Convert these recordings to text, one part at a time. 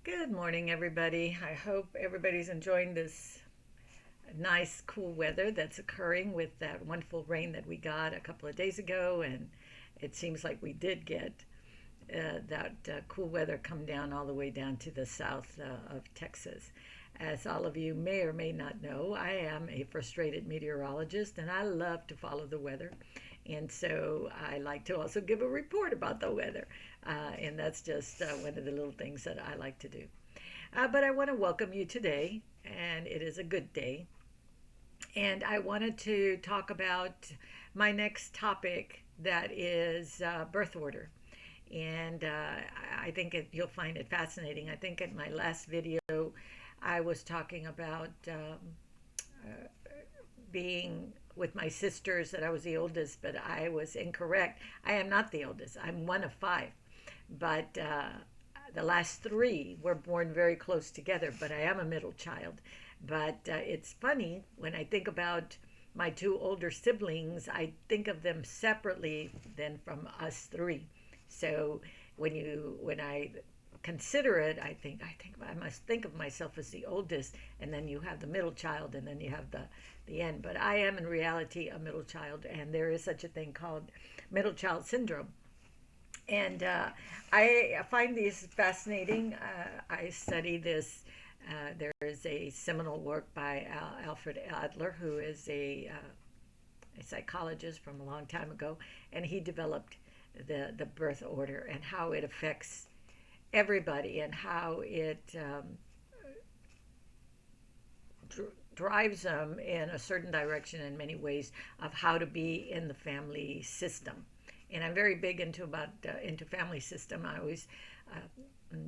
Good morning, everybody. I hope everybody's enjoying this nice, cool weather that's occurring with that wonderful rain that we got a couple of days ago. And it seems like we did get that cool weather come down all the way down to the south of Texas. As all of you may or may not know, I am a frustrated meteorologist and I love to follow the weather. And so I like to also give a report about the weather. And that's just one of the little things that I like to do. But I want to welcome you today, and it is a good day. And I wanted to talk about my next topic that is birth order. And I think you'll find it fascinating. I think in my last video, I was talking about being with my sisters, that I was the oldest, but I was incorrect. I am not the oldest, I'm one of five. But the last three were born very close together, but I am a middle child. But it's funny when I think about my two older siblings, I think of them separately than from us three. So when I consider it, I think I must think of myself as the oldest, and then you have the middle child, and then you have the end. But I am in reality a middle child, and there is such a thing called middle child syndrome. And I find these fascinating. I study this. There is a seminal work by Alfred Adler, who is a psychologist from a long time ago, and he developed the birth order and how it affects everybody and how it drives them in a certain direction in many ways of how to be in the family system. And I'm very big into family system. I always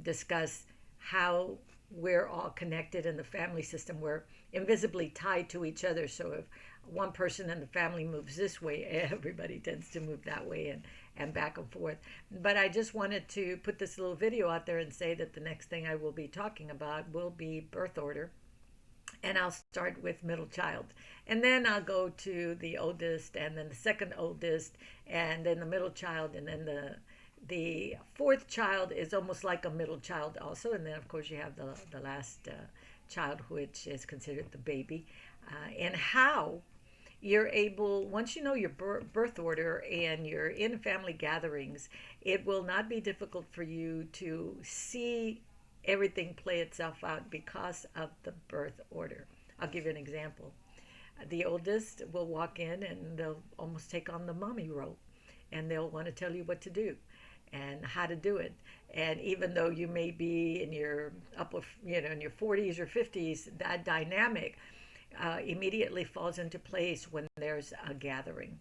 discuss how we're all connected in the family system. We're invisibly tied to each other. So if one person in the family moves this way, everybody tends to move that way, and back and forth. But I just wanted to put this little video out there and say that the next thing I will be talking about will be birth order. And I'll start with middle child. And then I'll go to the oldest, and then the second oldest, and then the middle child, and then the fourth child is almost like a middle child also. And then, of course, you have the last child, which is considered the baby. And how you're able, once you know your birth order and you're in family gatherings, it will not be difficult for you to see everything play itself out because of the birth order. I'll give you an example. The oldest will walk in and they'll almost take on the mommy role, and they'll want to tell you what to do and how to do it. And even though you may be in your in your 40s or 50s, that dynamic immediately falls into place when there's a gathering.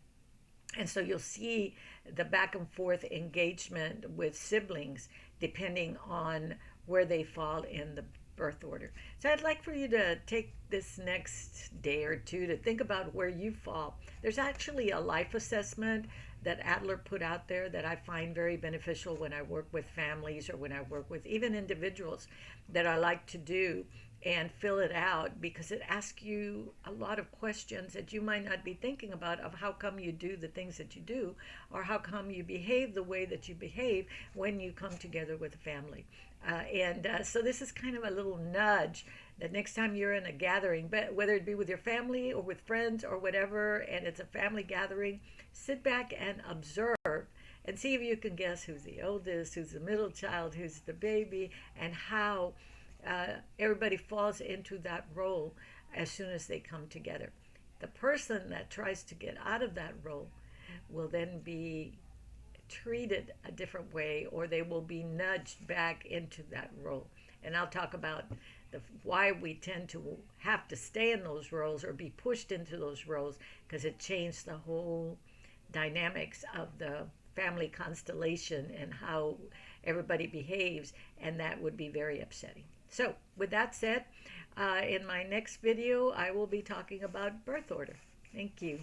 And so you'll see the back and forth engagement with siblings depending on where they fall in the birth order. So I'd like for you to take this next day or two to think about where you fall. There's actually a life assessment that Adler put out there that I find very beneficial when I work with families or when I work with even individuals, that I like to do and fill it out, because it asks you a lot of questions that you might not be thinking about, of how come you do the things that you do, or how come you behave the way that you behave when you come together with a family. So this is kind of a little nudge that next time you're in a gathering, but whether it be with your family or with friends or whatever, and it's a family gathering, sit back and observe and see if you can guess who's the oldest, who's the middle child, who's the baby, and how everybody falls into that role as soon as they come together. The person that tries to get out of that role will then be treated a different way, or they will be nudged back into that role. And I'll talk about why we tend to have to stay in those roles or be pushed into those roles, because it changed the whole dynamics of the family constellation and how everybody behaves, and that would be very upsetting. So with that said, in my next video, I will be talking about birth order. Thank you.